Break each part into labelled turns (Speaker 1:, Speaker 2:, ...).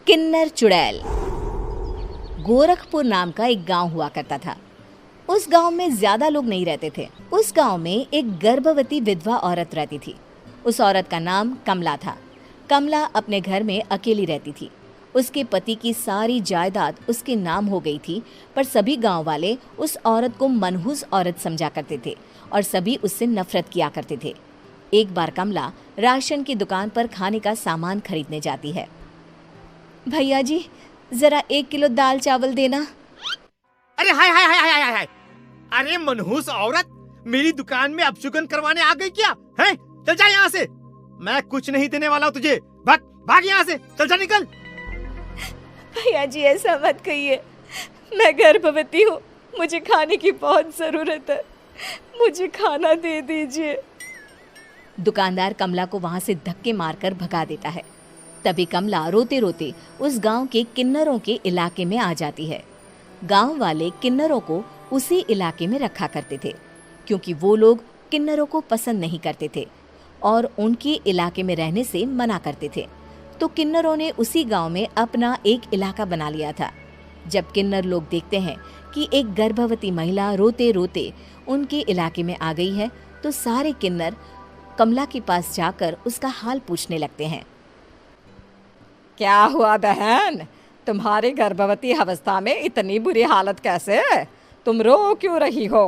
Speaker 1: किन्नर चुड़ैल। गोरखपुर नाम का एक गांव हुआ करता था। उस गांव में ज्यादा लोग नहीं रहते थे। उस गांव में एक गर्भवती विधवा औरत रहती थी। उस औरत का नाम कमला था। कमला अपने घर में अकेली रहती थी। उसके पति की सारी जायदाद उसके नाम हो गई थी, पर सभी गांव वाले उस औरत को मनहूस औरत समझा करते थे और सभी उससे नफरत किया करते थे। एक बार कमला राशन की दुकान पर खाने का सामान खरीदने जाती है। भैया जी, जरा 1 किलो दाल चावल देना।
Speaker 2: अरे हाय हाय हाय हाय हाय हाय! अरे मनहूस औरत, मेरी दुकान में अपशुगन करवाने आ गई क्या? हैं? चल जा यहाँ से। मैं कुछ नहीं देने वाला हूँ तुझे। भाग भाग यहाँ से, चल जा, निकल।
Speaker 1: भैया जी, ऐसा मत कहिए। मैं गर्भवती हूँ, मुझे खाने की बहुत जरूरत है। मुझे खाना दे दीजिए। दुकानदार कमला को वहां से धक्के मारकर भगा देता है। तभी कमला रोते रोते उस गांव के किन्नरों के इलाके में आ जाती है। गांव वाले किन्नरों को उसी इलाके में रखा करते थे, क्योंकि वो लोग किन्नरों को पसंद नहीं करते थे और उनके इलाके में रहने से मना करते थे। तो किन्नरों ने उसी गांव में अपना एक इलाका बना लिया था। जब किन्नर लोग देखते हैं कि एक गर्भवती महिला रोते रोते उनके इलाके में आ गई है, तो सारे किन्नर कमला के पास जाकर उसका हाल पूछने लगते हैं।
Speaker 3: क्या हुआ बहन, तुम्हारी गर्भवती अवस्था में इतनी बुरी हालत कैसे? तुम रो क्यों रही हो?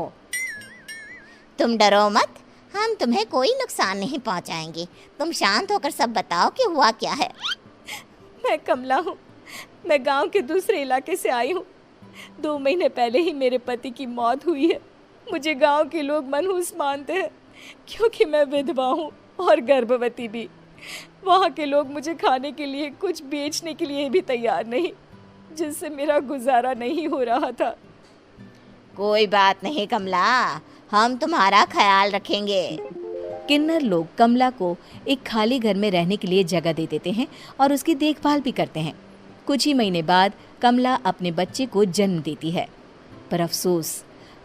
Speaker 4: तुम डरो मत, हम तुम्हें कोई नुकसान नहीं पहुंचाएंगे। तुम शांत होकर सब बताओ कि हुआ क्या है।
Speaker 1: मैं कमला हूँ। मैं गांव के दूसरे इलाके से आई हूँ। 2 महीने पहले ही मेरे पति की मौत हुई है। मुझे गांव के लोग मनहूस मानते हैं, क्योंकि मैं विधवा हूँ और गर्भवती भी। वहाँ के लोग मुझे खाने के लिए कुछ बेचने के लिए भी तैयार नहीं, जिससे मेरा गुजारा नहीं हो रहा था।
Speaker 4: कोई बात नहीं कमला, हम तुम्हारा ख्याल रखेंगे।
Speaker 1: किन्नर लोग कमला को एक खाली घर में रहने के लिए जगह दे देते हैं और उसकी देखभाल भी करते हैं। कुछ ही महीने बाद कमला अपने बच्चे को जन्म देती है, पर अफसोस,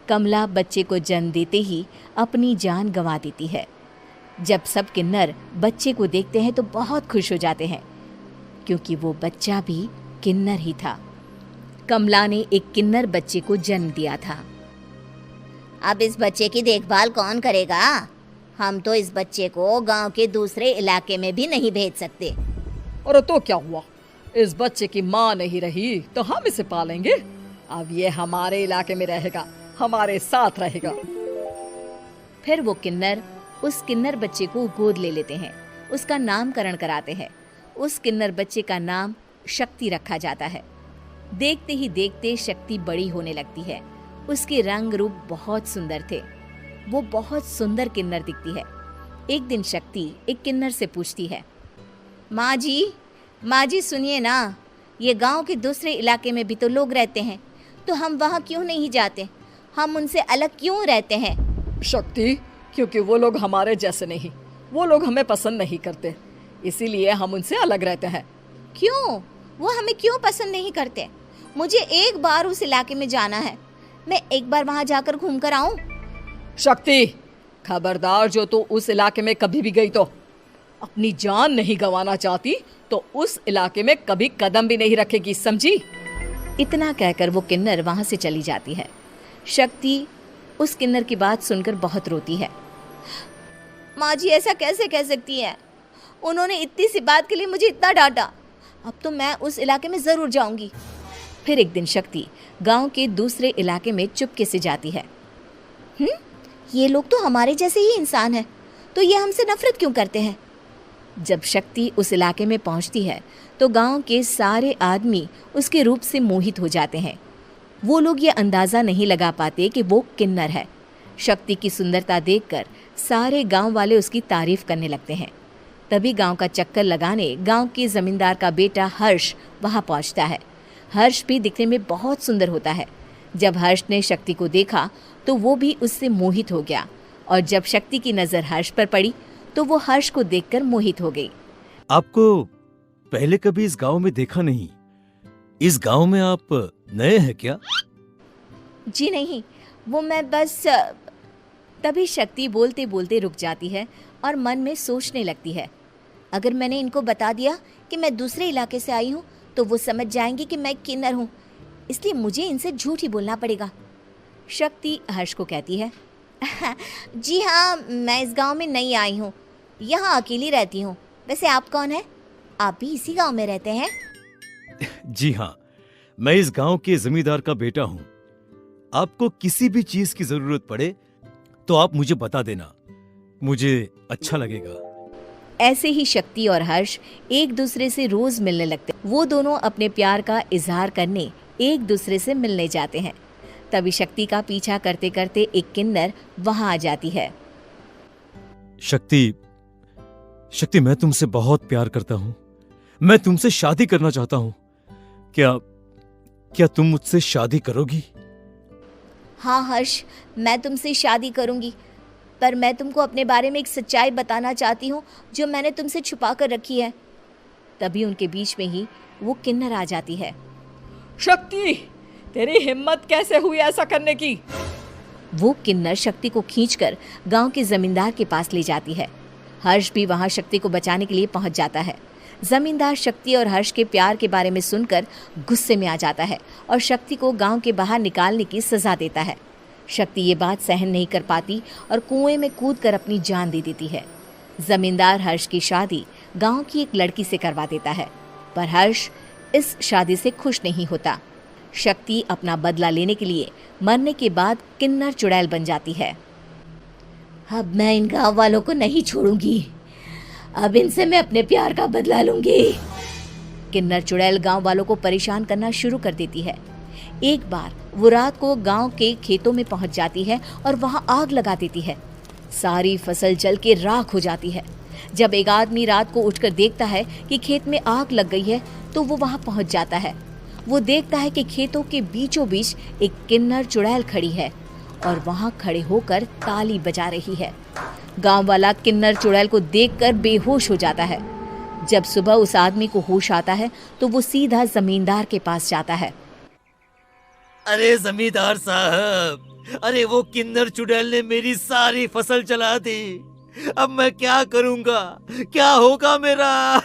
Speaker 1: कमला बच्चे को जन्म देते ही अपनी जान गंवा देती है। जब सब किन्नर बच्चे को देखते हैं तो बहुत खुश हो जाते हैं, क्योंकि वो बच्चा भी किन्नर ही था। कमला ने एक किन्नर बच्चे को जन्म दिया था।
Speaker 4: अब इस बच्चे की देखभाल कौन करेगा? हम तो इस बच्चे को गांव के दूसरे इलाके में भी नहीं भेज सकते।
Speaker 3: और तो क्या हुआ, इस बच्चे की माँ नहीं रही तो हम इसे पालेंगे। अब ये हमारे इलाके में रहेगा, हमारे साथ रहेगा।
Speaker 1: फिर वो किन्नर उस किन्नर बच्चे को गोद ले लेते हैं, उसका नामकरण कराते हैं। उस किन्नर बच्चे का नाम शक्ति रखा जाता है। देखते ही देखते शक्ति बड़ी होने लगती है। उसके रंग रूप बहुत सुंदर थे। वो बहुत सुंदर किन्नर दिखती है। एक दिन शक्ति एक किन्नर से पूछती है, माँ जी सुनिए ना, ये गांव के दूसरे इलाके में भी तो लोग रहते हैं, तो हम वहाँ क्यों नहीं जाते? हम उनसे अलग क्यों रहते हैं?
Speaker 3: शक्ति, क्योंकि वो लोग हमारे जैसे नहीं, वो लोग हमें पसंद नहीं करते, इसीलिए हम उनसे अलग रहते हैं।
Speaker 4: क्यों? वो हमें क्यों पसंद नहीं करते? मुझे एक बार उस इलाके में जाना है। मैं एक बार वहां जाकर घूम कर आऊं।
Speaker 3: शक्ति, खबरदार, जो तू उस इलाके में कभी भी गई तो अपनी जान नहीं गंवाना चाहती तो उस इलाके में कभी कदम भी नहीं रखेगी, समझी?
Speaker 1: इतना कहकर वो किन्नर वहां से चली जाती है। शक्ति उस किन्नर की बात सुनकर बहुत रोती है।
Speaker 4: माँ जी, ऐसा कैसे कह सकती है? उन्होंने इतनी सी बात के लिए मुझे इतना डांटा। अब तो मैं उस इलाके में जरूर जाऊंगी।
Speaker 1: फिर एक दिन शक्ति गांव के दूसरे इलाके में चुपके से जाती है।
Speaker 4: ये लोग तो हमारे जैसे ही इंसान हैं, तो ये हमसे नफरत क्यों करते हैं?
Speaker 1: जब शक्ति उस इलाके में पहुंचती है तो गांव के सारे आदमी उसके रूप से मोहित हो जाते हैं। वो लोग ये अंदाज़ा नहीं लगा पाते कि वो किन्नर है। शक्ति की सुंदरता देखकर सारे गांव वाले उसकी तारीफ करने लगते हैं। तभी गांव का चक्कर लगाने गांव के जमींदार का बेटा हर्ष वहां पहुंचता है। हर्ष भी दिखने में बहुत सुंदर होता है। जब हर्ष ने शक्ति को देखा तो वो भी उससे मोहित हो गया, और जब शक्ति की नज़र हर्ष पर पड़ी तो वो हर्ष को देखकर मोहित हो गई।
Speaker 5: आपको पहले कभी इस गांव में देखा नहीं। इस गांव में आप नए हैं क्या?
Speaker 1: जी नहीं, वो मैं बस। तभी शक्ति बोलते बोलते रुक जाती है और मन में सोचने लगती है,
Speaker 4: अगर मैंने इनको बता दिया कि मैं दूसरे इलाके से आई हूँ तो वो समझ जाएंगे कि मैं किन्नर हूँ, इसलिए मुझे इनसे झूठ ही बोलना पड़ेगा।
Speaker 1: शक्ति हर्ष को कहती है,
Speaker 4: जी हाँ, मैं इस गांव में नई आई हूँ, यहाँ अकेली रहती हूँ। वैसे आप कौन है? आप भी इसी गांव में रहते हैं?
Speaker 5: जी हाँ, मैं इस गांव के जमींदार का बेटा हूँ। आपको किसी भी चीज की जरूरत पड़े तो आप मुझे बता देना, मुझे अच्छा लगेगा।
Speaker 1: ऐसे ही शक्ति और हर्ष एक दूसरे से रोज मिलने लगते। वो दोनों अपने प्यार का इजहार करने एक दूसरे से मिलने जाते हैं। तभी शक्ति का पीछा करते करते एक किन्नर वहां आ जाती है।
Speaker 5: शक्ति, मैं तुमसे बहुत प्यार करता हूँ। मैं तुमसे शादी करना चाहता हूँ। क्या तुम मुझसे शादी करोगी?
Speaker 4: हाँ हर्ष, मैं तुमसे शादी करूँगी, पर मैं तुमको अपने बारे में एक सच्चाई बताना चाहती हूँ जो मैंने तुमसे छुपा कर रखी है।
Speaker 1: तभी उनके बीच में ही वो किन्नर आ जाती है।
Speaker 3: शक्ति, तेरी हिम्मत कैसे हुई ऐसा करने की?
Speaker 1: वो किन्नर शक्ति को खींचकर गांव के जमींदार के पास ले जाती है। हर्ष भी वहां शक्ति को बचाने के लिए पहुंच जाता है। जमींदार शक्ति और हर्ष के प्यार के बारे में सुनकर गुस्से में आ जाता है और शक्ति को गांव के बाहर निकालने की सजा देता है। शक्ति ये बात सहन नहीं कर पाती और कुएं में कूदकर अपनी जान दे देती है। जमींदार हर्ष की शादी गांव की एक लड़की से करवा देता है, पर हर्ष इस शादी से खुश नहीं होता। शक्ति अपना बदला लेने के लिए मरने के बाद किन्नर चुड़ैल बन जाती है।
Speaker 4: अब मैं इन गाँव वालों को नहीं छोड़ूंगी, अब इनसे मैं अपने प्यार का बदला लूंगी।
Speaker 1: किन्नर चुड़ैल गांव वालों को परेशान करना शुरू कर देती है। एक बार वो रात को गांव के खेतों में पहुंच जाती है और वहां आग लगा देती है। सारी फसल जल के राख हो जाती है। जब एक आदमी रात को उठकर देखता है कि खेत में आग लग गई है तो वो वहां पहुंच जाता है। वो देखता है कि खेतों के बीचों बीच एक किन्नर चुड़ैल खड़ी है और वहां खड़े होकर ताली बजा रही है। गांव वाला किन्नर चुड़ैल को देखकर बेहोश हो जाता है। जब सुबह उस आदमी को होश आता है तो वो सीधा जमींदार के पास जाता है।
Speaker 5: अरे जमींदार साहब, अरे वो किन्नर चुड़ैल ने मेरी सारी फसल जला दी। अब मैं क्या करूंगा? क्या होगा मेरा?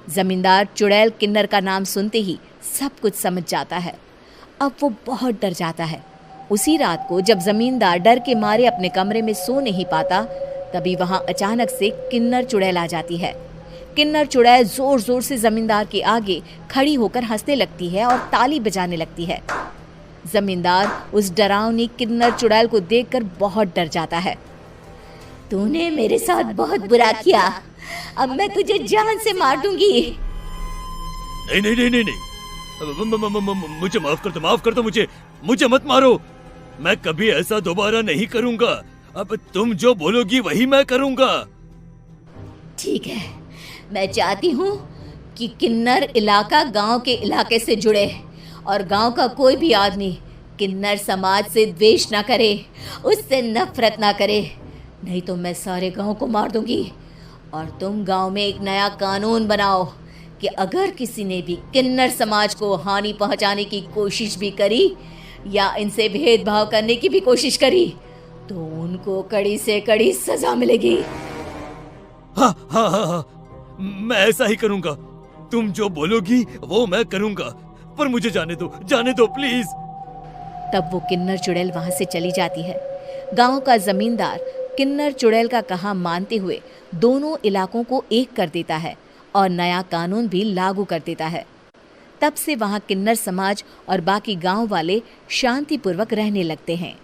Speaker 1: जमींदार चुड़ैल किन्नर का नाम सुनते ही सब कुछ समझ जाता है। अब वो बहुत डर जाता है। उसी रात को जब जमींदार डर के मारे अपने कमरे में सो नहीं पाता, तभी वहां अचानक से किन्नर चुड़ैल आ जाती है। किन्नर चुड़ैल जोर जोर से जमींदार के आगे खड़ी होकर हंसने लगती है और ताली बजाने लगती है। जमींदार उस डरावनी किन्नर चुड़ैल को देखकर बहुत डर जाता है।
Speaker 4: तूने मेरे साथ बहुत बुरा किया, अब मैं तुझे जान से मार दूंगी।
Speaker 5: नहीं नहीं नहीं नहीं नहीं, मुझे माफ कर दो, मुझे मत मारो। मैं कभी ऐसा दोबारा नहीं करूंगा। अब तुम जो बोलोगी वही मैं करूंगा।
Speaker 4: ठीक है, मैं चाहती हूँ कि किन्नर इलाका गांव के इलाके से जुड़े और गांव का कोई भी आदमी किन्नर समाज से द्वेष ना करे, उससे नफरत ना करे, नहीं तो मैं सारे गांव को मार दूंगी। और तुम गांव में एक नया कानून बनाओ कि अगर किसी ने भी किन्नर समाज को हानि पहुंचाने की कोशिश भी करी या इनसे भेदभाव करने की भी कोशिश करी तो उनको कड़ी से कड़ी सजा मिलेगी।
Speaker 5: हाँ हाँ हाँ हाँ, मैं ऐसा ही करूंगा। तुम जो बोलोगी वो मैं करूंगा, पर मुझे जाने दो प्लीज।
Speaker 1: तब वो किन्नर चुड़ैल वहां से चली जाती है। गांव का जमींदार किन्नर चुड़ैल का कहा मानते हुए दोनों इलाकों को एक कर देता है और नया कानून भी लागू कर देता है। तब से वहां किन्नर समाज और बाकी गांव वाले शांतिपूर्वक रहने लगते हैं।